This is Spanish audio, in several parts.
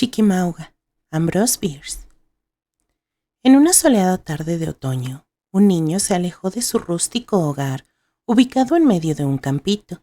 Chiquimauga, Ambrose Bierce. En una soleada tarde de otoño, un niño se alejó de su rústico hogar, ubicado en medio de un campito,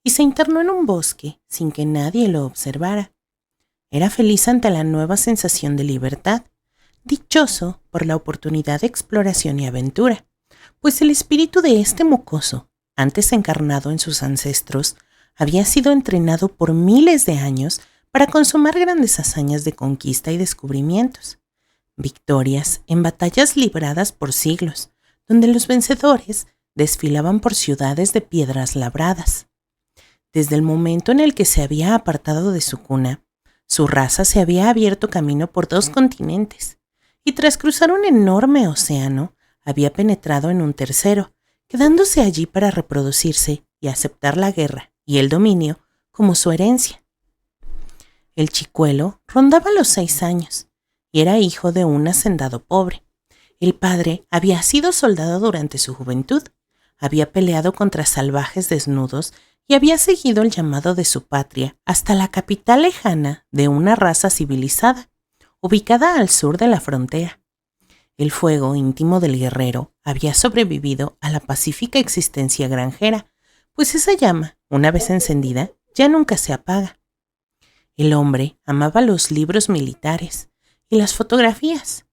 y se internó en un bosque sin que nadie lo observara. Era feliz ante la nueva sensación de libertad, dichoso por la oportunidad de exploración y aventura, pues el espíritu de este mocoso, antes encarnado en sus ancestros, había sido entrenado por miles de años para consumar grandes hazañas de conquista y descubrimientos, victorias en batallas libradas por siglos, donde los vencedores desfilaban por ciudades de piedras labradas. Desde el momento en el que se había apartado de su cuna, su raza se había abierto camino por 2 continentes, y tras cruzar un enorme océano, había penetrado en un tercero, quedándose allí para reproducirse y aceptar la guerra y el dominio como su herencia. El chicuelo rondaba los 6 años y era hijo de un hacendado pobre. El padre había sido soldado durante su juventud, había peleado contra salvajes desnudos y había seguido el llamado de su patria hasta la capital lejana de una raza civilizada, ubicada al sur de la frontera. El fuego íntimo del guerrero había sobrevivido a la pacífica existencia granjera, pues esa llama, una vez encendida, ya nunca se apaga. El hombre amaba los libros militares y las fotografías.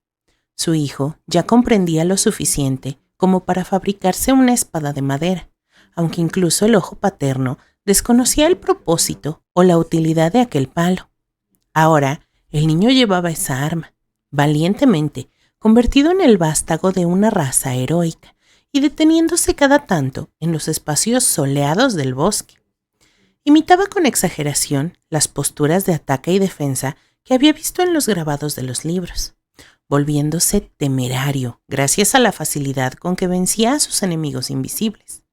Su hijo ya comprendía lo suficiente como para fabricarse una espada de madera, aunque incluso el ojo paterno desconocía el propósito o la utilidad de aquel palo. Ahora, el niño llevaba esa arma, valientemente, convertido en el vástago de una raza heroica y deteniéndose cada tanto en los espacios soleados del bosque. Imitaba con exageración las posturas de ataque y defensa que había visto en los grabados de los libros, volviéndose temerario gracias a la facilidad con que vencía a sus enemigos invisibles.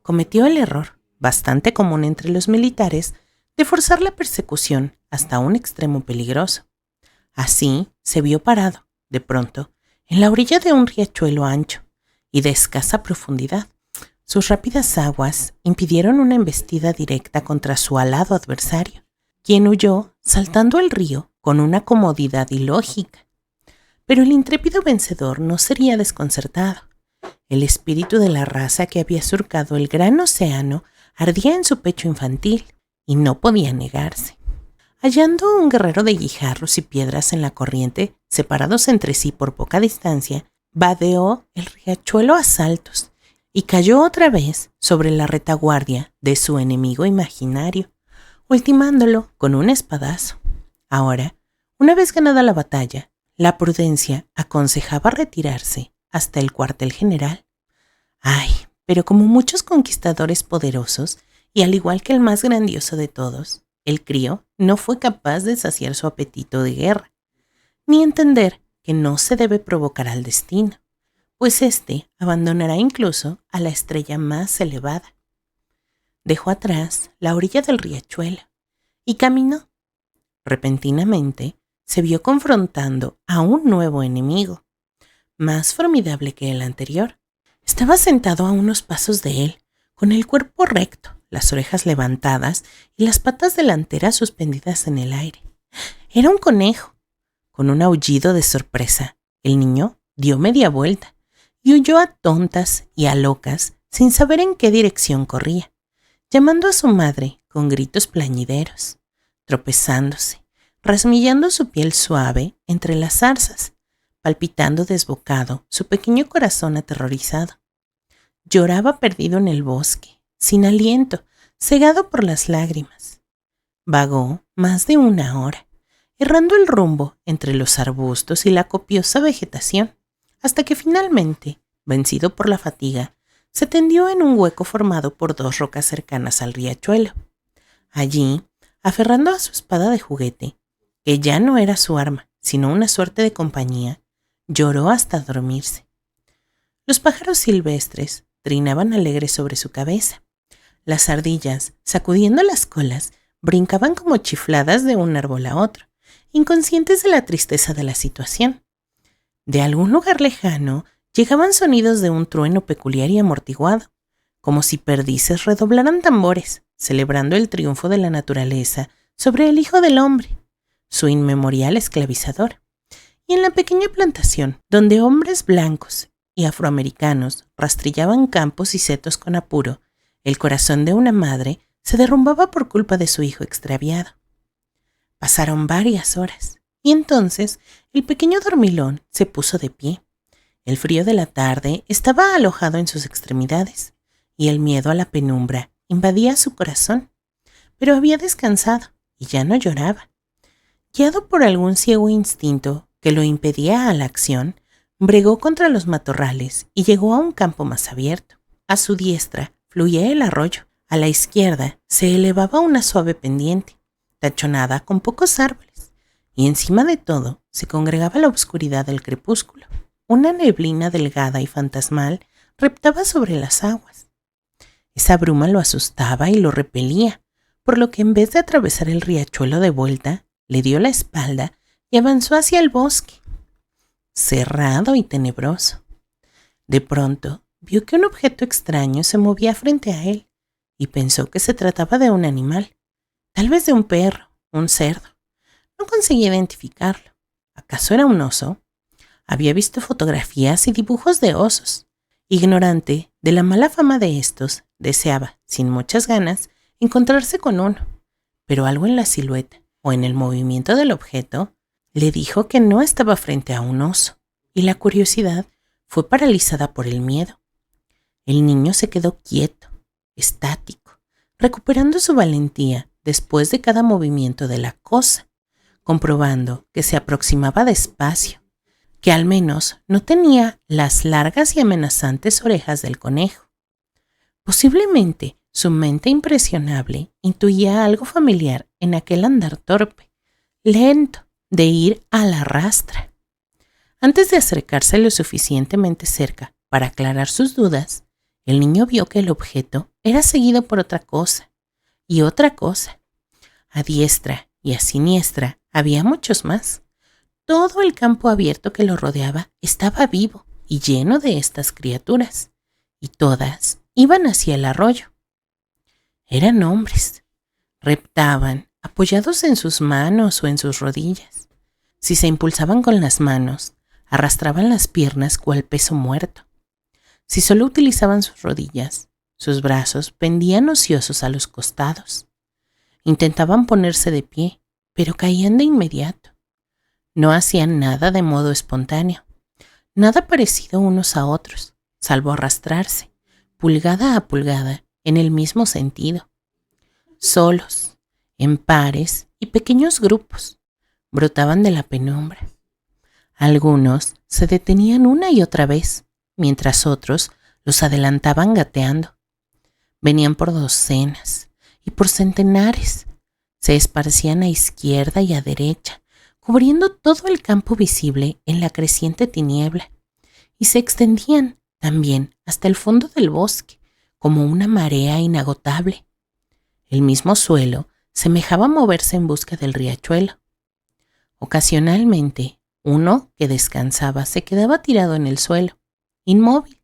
Cometió el error, bastante común entre los militares, de forzar la persecución hasta un extremo peligroso. Así se vio parado, de pronto, en la orilla de un riachuelo ancho y de escasa profundidad. Sus rápidas aguas impidieron una embestida directa contra su alado adversario, quien huyó saltando el río con una comodidad ilógica. Pero el intrépido vencedor no sería desconcertado. El espíritu de la raza que había surcado el gran océano ardía en su pecho infantil y no podía negarse. Hallando un guerrero de guijarros y piedras en la corriente, separados entre sí por poca distancia, vadeó el riachuelo a saltos y cayó otra vez sobre la retaguardia de su enemigo imaginario, ultimándolo con un espadazo. Ahora, una vez ganada la batalla, la prudencia aconsejaba retirarse hasta el cuartel general. Ay, pero como muchos conquistadores poderosos, y al igual que el más grandioso de todos, el crío no fue capaz de saciar su apetito de guerra, ni entender que no se debe provocar al destino, pues éste abandonará incluso a la estrella más elevada. Dejó atrás la orilla del riachuelo y caminó. Repentinamente se vio confrontando a un nuevo enemigo, más formidable que el anterior. Estaba sentado a unos pasos de él, con el cuerpo recto, las orejas levantadas y las patas delanteras suspendidas en el aire. Era un conejo. Con un aullido de sorpresa, el niño dio media vuelta y huyó a tontas y a locas sin saber en qué dirección corría, llamando a su madre con gritos plañideros, tropezándose, rasmillando su piel suave entre las zarzas, palpitando desbocado su pequeño corazón aterrorizado. Lloraba perdido en el bosque, sin aliento, cegado por las lágrimas. Vagó más de 1 hora, errando el rumbo entre los arbustos y la copiosa vegetación, hasta que finalmente, vencido por la fatiga, se tendió en un hueco formado por 2 rocas cercanas al riachuelo. Allí, aferrando a su espada de juguete, que ya no era su arma, sino una suerte de compañía, lloró hasta dormirse. Los pájaros silvestres trinaban alegres sobre su cabeza. Las ardillas, sacudiendo las colas, brincaban como chifladas de un árbol a otro, inconscientes de la tristeza de la situación. De algún lugar lejano llegaban sonidos de un trueno peculiar y amortiguado, como si perdices redoblaran tambores, celebrando el triunfo de la naturaleza sobre el Hijo del Hombre. su inmemorial esclavizador, y en la pequeña plantación, donde hombres blancos y afroamericanos rastrillaban campos y setos con apuro, el corazón de una madre se derrumbaba por culpa de su hijo extraviado. Pasaron varias horas, y entonces el pequeño dormilón se puso de pie. El frío de la tarde estaba alojado en sus extremidades, y el miedo a la penumbra invadía su corazón, pero había descansado y ya no lloraba. Guiado por algún ciego instinto que lo impedía a la acción, bregó contra los matorrales y llegó a un campo más abierto. A su diestra fluía el arroyo, a la izquierda se elevaba una suave pendiente, tachonada con pocos árboles, y encima de todo se congregaba la oscuridad del crepúsculo. Una neblina delgada y fantasmal reptaba sobre las aguas. Esa bruma lo asustaba y lo repelía, por lo que en vez de atravesar el riachuelo de vuelta, le dio la espalda y avanzó hacia el bosque, cerrado y tenebroso. De pronto vio que un objeto extraño se movía frente a él y pensó que se trataba de un animal, tal vez de un perro, un cerdo. No conseguía identificarlo. ¿Acaso era un oso? Había visto fotografías y dibujos de osos. Ignorante de la mala fama de estos, deseaba, sin muchas ganas, encontrarse con uno, pero algo en la silueta o en el movimiento del objeto le dijo que no estaba frente a un oso, y la curiosidad fue paralizada por el miedo. El niño se quedó quieto, estático, recuperando su valentía después de cada movimiento de la cosa, comprobando que se aproximaba despacio, que al menos no tenía las largas y amenazantes orejas del conejo. Posiblemente su mente impresionable intuía algo familiar en aquel andar torpe, lento, de ir a la rastra. Antes de acercarse lo suficientemente cerca para aclarar sus dudas, el niño vio que el objeto era seguido por otra cosa, y otra cosa. A diestra y a siniestra había muchos más. Todo el campo abierto que lo rodeaba estaba vivo y lleno de estas criaturas, y todas iban hacia el arroyo. Eran hombres. Reptaban, apoyados en sus manos o en sus rodillas. Si se impulsaban con las manos, arrastraban las piernas cual peso muerto. Si solo utilizaban sus rodillas, sus brazos pendían ociosos a los costados. Intentaban ponerse de pie, pero caían de inmediato. No hacían nada de modo espontáneo, nada parecido unos a otros, salvo arrastrarse, pulgada a pulgada, en el mismo sentido. Solos, en pares y pequeños grupos, brotaban de la penumbra. Algunos se detenían una y otra vez, mientras otros los adelantaban gateando. Venían por docenas y por centenares. Se esparcían a izquierda y a derecha, cubriendo todo el campo visible en la creciente tiniebla, y se extendían también hasta el fondo del bosque, como una marea inagotable. El mismo suelo semejaba moverse en busca del riachuelo. Ocasionalmente, uno que descansaba se quedaba tirado en el suelo, inmóvil.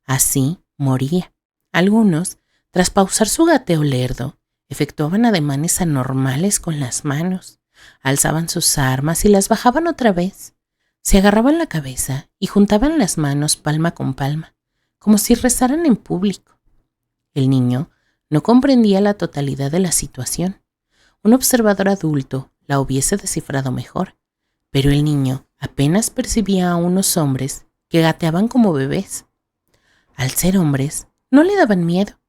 Así moría. Algunos, tras pausar su gateo lerdo, efectuaban ademanes anormales con las manos, alzaban sus armas y las bajaban otra vez. Se agarraban la cabeza y juntaban las manos palma con palma, como si rezaran en público. El niño no comprendía la totalidad de la situación. Un observador adulto la hubiese descifrado mejor, pero el niño apenas percibía a unos hombres que gateaban como bebés. Al ser hombres, no le daban miedo,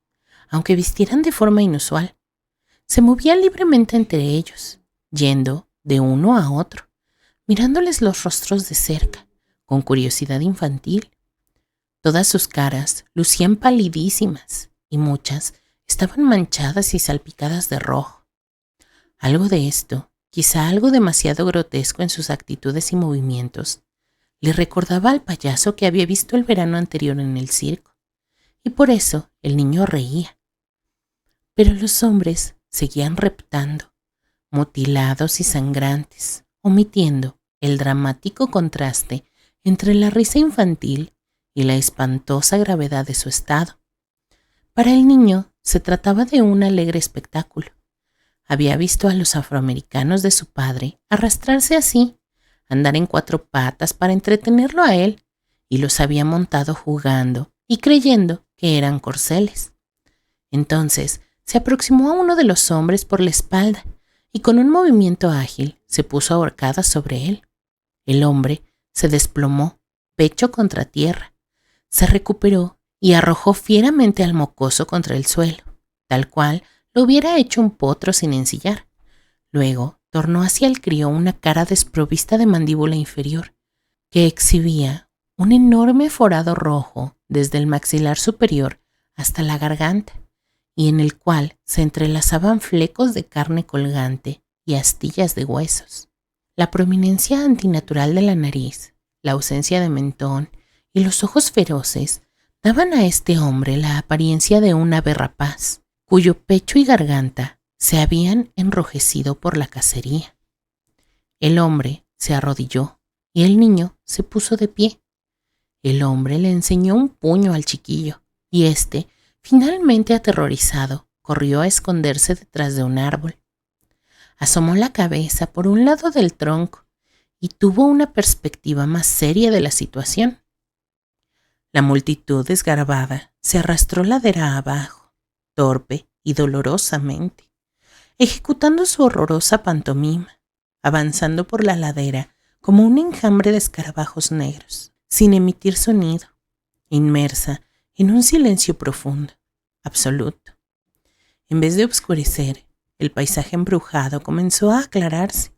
aunque vistieran de forma inusual. Se movía libremente entre ellos, yendo de uno a otro, mirándoles los rostros de cerca, con curiosidad infantil. Todas sus caras lucían palidísimas y muchas estaban manchadas y salpicadas de rojo. Algo de esto, quizá algo demasiado grotesco en sus actitudes y movimientos, le recordaba al payaso que había visto el verano anterior en el circo, y por eso el niño reía. Pero los hombres seguían reptando, mutilados y sangrantes, omitiendo el dramático contraste entre la risa infantil y la espantosa gravedad de su estado. Para el niño se trataba de un alegre espectáculo. Había visto a los afroamericanos de su padre arrastrarse así, andar en 4 patas para entretenerlo a él, y los había montado jugando y creyendo que eran corceles. Entonces se aproximó a uno de los hombres por la espalda y con un movimiento ágil se puso ahorcada sobre él. El hombre se desplomó, pecho contra tierra, se recuperó y arrojó fieramente al mocoso contra el suelo, tal cual lo hubiera hecho un potro sin ensillar. Luego tornó hacia el crío una cara desprovista de mandíbula inferior, que exhibía un enorme forado rojo desde el maxilar superior hasta la garganta, y en el cual se entrelazaban flecos de carne colgante y astillas de huesos. La prominencia antinatural de la nariz, la ausencia de mentón y los ojos feroces daban a este hombre la apariencia de un ave rapaz, cuyo pecho y garganta se habían enrojecido por la cacería. El hombre se arrodilló y el niño se puso de pie. El hombre le enseñó un puño al chiquillo y éste, finalmente aterrorizado, corrió a esconderse detrás de un árbol. Asomó la cabeza por un lado del tronco y tuvo una perspectiva más seria de la situación. La multitud desgarbada se arrastró ladera abajo, torpe y dolorosamente, ejecutando su horrorosa pantomima, avanzando por la ladera como un enjambre de escarabajos negros, sin emitir sonido, inmersa en un silencio profundo, absoluto. En vez de oscurecer, el paisaje embrujado comenzó a aclararse.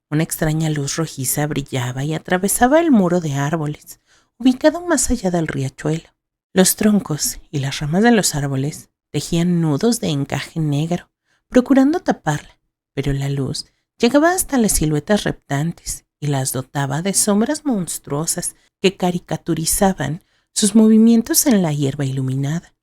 Una extraña luz rojiza brillaba y atravesaba el muro de árboles, ubicado más allá del riachuelo. Los troncos y las ramas de los árboles tejían nudos de encaje negro, procurando taparla, pero la luz llegaba hasta las siluetas reptantes y las dotaba de sombras monstruosas que caricaturizaban sus movimientos en la hierba iluminada.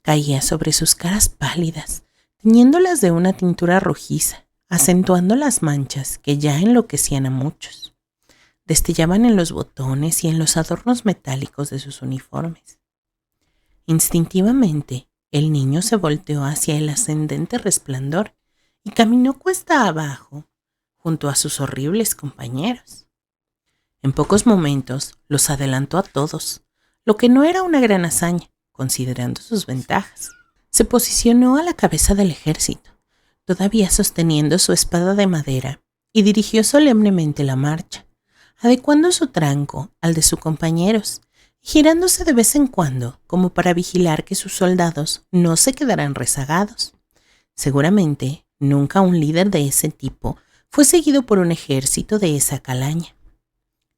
Caía sobre sus caras pálidas, teñiéndolas de una tintura rojiza, acentuando las manchas que ya enloquecían a muchos. Destellaban en los botones y en los adornos metálicos de sus uniformes. Instintivamente, el niño se volteó hacia el ascendente resplandor y caminó cuesta abajo, junto a sus horribles compañeros. En pocos momentos los adelantó a todos, lo que no era una gran hazaña, considerando sus ventajas. Se posicionó a la cabeza del ejército, todavía sosteniendo su espada de madera, y dirigió solemnemente la marcha, adecuando su tranco al de sus compañeros, girándose de vez en cuando como para vigilar que sus soldados no se quedaran rezagados. Seguramente nunca un líder de ese tipo fue seguido por un ejército de esa calaña.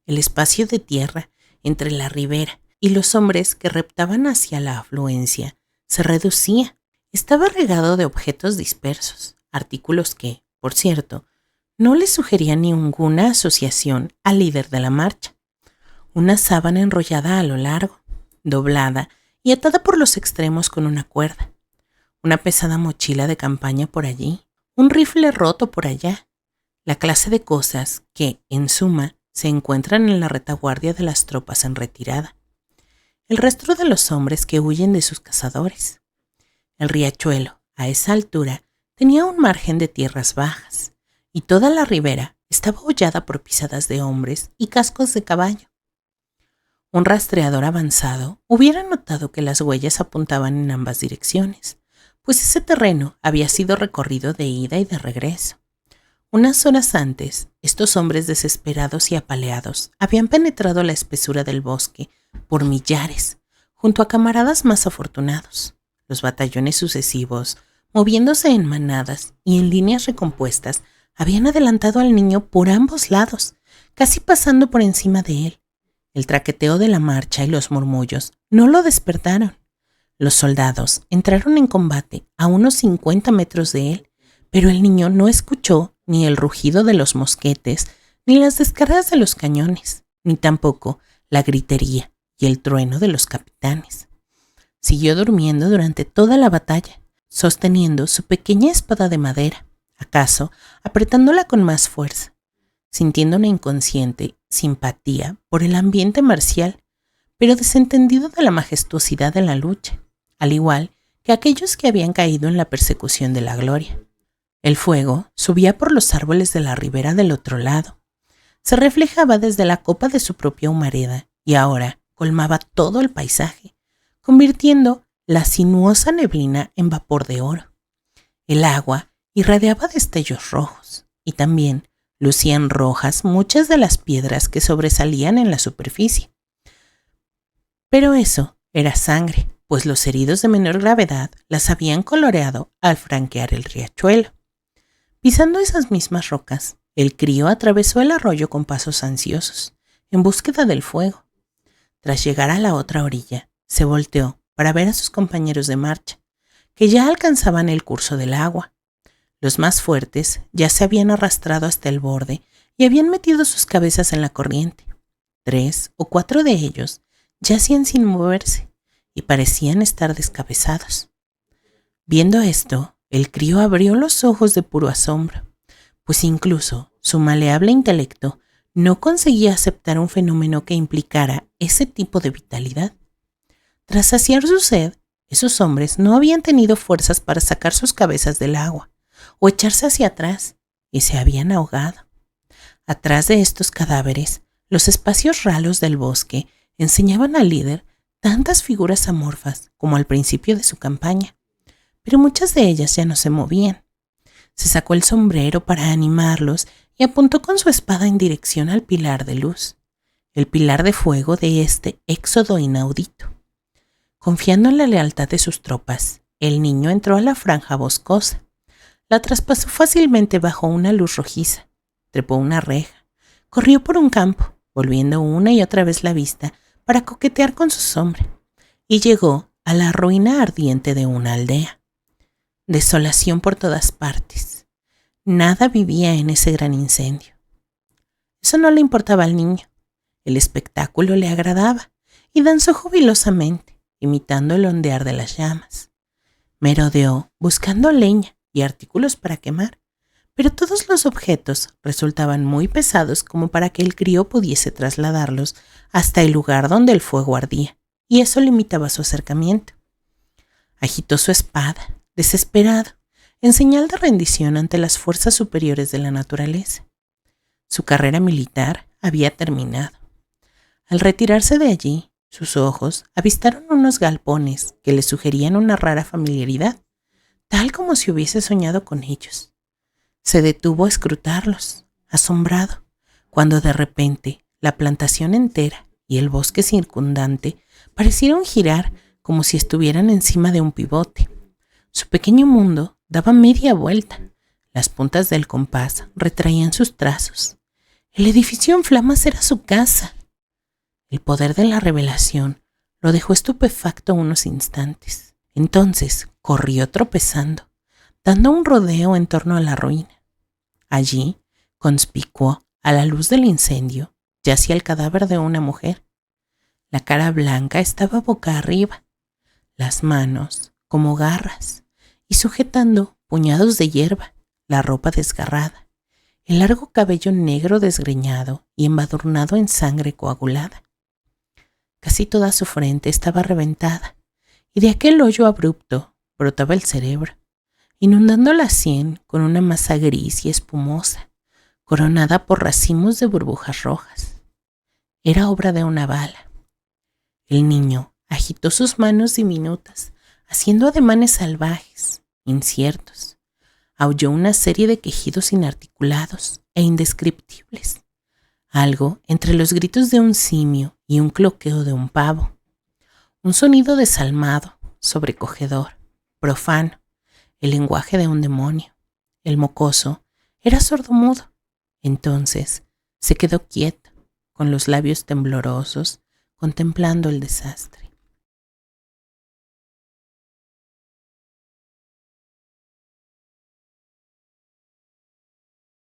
El espacio de tierra entre la ribera y los hombres que reptaban hacia la afluencia se reducía. Estaba regado de objetos dispersos, artículos que, por cierto, no le sugerían ninguna asociación al líder de la marcha. Una sábana enrollada a lo largo, doblada y atada por los extremos con una cuerda. Una pesada mochila de campaña por allí, un rifle roto por allá. La clase de cosas que, en suma, se encuentran en la retaguardia de las tropas en retirada. El resto de los hombres que huyen de sus cazadores. El riachuelo, a esa altura, tenía un margen de tierras bajas, y toda la ribera estaba hollada por pisadas de hombres y cascos de caballo. Un rastreador avanzado hubiera notado que las huellas apuntaban en ambas direcciones, pues ese terreno había sido recorrido de ida y de regreso. Unas horas antes, estos hombres desesperados y apaleados habían penetrado la espesura del bosque por millares, junto a camaradas más afortunados. Los batallones sucesivos, moviéndose en manadas y en líneas recompuestas, habían adelantado al niño por ambos lados, casi pasando por encima de él. El traqueteo de la marcha y los murmullos no lo despertaron. Los soldados entraron en combate a unos 50 metros de él, pero el niño no escuchó ni el rugido de los mosquetes, ni las descargas de los cañones, ni tampoco la gritería y el trueno de los capitanes. Siguió durmiendo durante toda la batalla, sosteniendo su pequeña espada de madera, acaso apretándola con más fuerza, sintiendo una inconsciente simpatía por el ambiente marcial, pero desentendido de la majestuosidad de la lucha, al igual que aquellos que habían caído en la persecución de la gloria. El fuego subía por los árboles de la ribera del otro lado. Se reflejaba desde la copa de su propia humareda y ahora colmaba todo el paisaje, convirtiendo la sinuosa neblina en vapor de oro. El agua irradiaba destellos rojos y también lucían rojas muchas de las piedras que sobresalían en la superficie. Pero eso era sangre, pues los heridos de menor gravedad las habían coloreado al franquear el riachuelo. Pisando esas mismas rocas, el crío atravesó el arroyo con pasos ansiosos, en búsqueda del fuego. Tras llegar a la otra orilla, se volteó para ver a sus compañeros de marcha, que ya alcanzaban el curso del agua. Los más fuertes ya se habían arrastrado hasta el borde y habían metido sus cabezas en la corriente. 3 o 4 de ellos yacían sin moverse y parecían estar descabezados. Viendo esto, el crío abrió los ojos de puro asombro, pues incluso su maleable intelecto no conseguía aceptar un fenómeno que implicara ese tipo de vitalidad. Tras saciar su sed, esos hombres no habían tenido fuerzas para sacar sus cabezas del agua o echarse hacia atrás y se habían ahogado. Atrás de estos cadáveres, los espacios ralos del bosque enseñaban al líder tantas figuras amorfas como al principio de su campaña, pero muchas de ellas ya no se movían. Se sacó el sombrero para animarlos y apuntó con su espada en dirección al pilar de luz, el pilar de fuego de este éxodo inaudito. Confiando en la lealtad de sus tropas, el niño entró a la franja boscosa. La traspasó fácilmente bajo una luz rojiza, trepó una reja, corrió por un campo, volviendo una y otra vez la vista para coquetear con su sombra, y llegó a la ruina ardiente de una aldea. Desolación por todas partes. Nada vivía en ese gran incendio. Eso no le importaba al niño. El espectáculo le agradaba y danzó jubilosamente, imitando el ondear de las llamas. Merodeó buscando leña y artículos para quemar, pero todos los objetos resultaban muy pesados como para que el crío pudiese trasladarlos hasta el lugar donde el fuego ardía, y eso limitaba su acercamiento. Agitó su espada, desesperado, en señal de rendición ante las fuerzas superiores de la naturaleza. Su carrera militar había terminado. Al retirarse de allí, sus ojos avistaron unos galpones que le sugerían una rara familiaridad, tal como si hubiese soñado con ellos. Se detuvo a escrutarlos, asombrado, cuando de repente la plantación entera y el bosque circundante parecieron girar como si estuvieran encima de un pivote. Su pequeño mundo daba media vuelta. Las puntas del compás retraían sus trazos. El edificio en flamas era su casa. El poder de la revelación lo dejó estupefacto unos instantes. Entonces corrió tropezando, dando un rodeo en torno a la ruina. Allí, conspicuo a la luz del incendio, yacía el cadáver de una mujer. La cara blanca estaba boca arriba, las manos como garras, y sujetando puñados de hierba, la ropa desgarrada, el largo cabello negro desgreñado y embadurnado en sangre coagulada. Casi toda su frente estaba reventada, y de aquel hoyo abrupto brotaba el cerebro, inundando la sien con una masa gris y espumosa, coronada por racimos de burbujas rojas. Era obra de una bala. El niño agitó sus manos diminutas, haciendo ademanes salvajes, inciertos. Aulló una serie de quejidos inarticulados e indescriptibles, algo entre los gritos de un simio y un cloqueo de un pavo. Un sonido desalmado, sobrecogedor, profano, el lenguaje de un demonio. El mocoso era sordomudo. Entonces se quedó quieto, con los labios temblorosos, contemplando el desastre.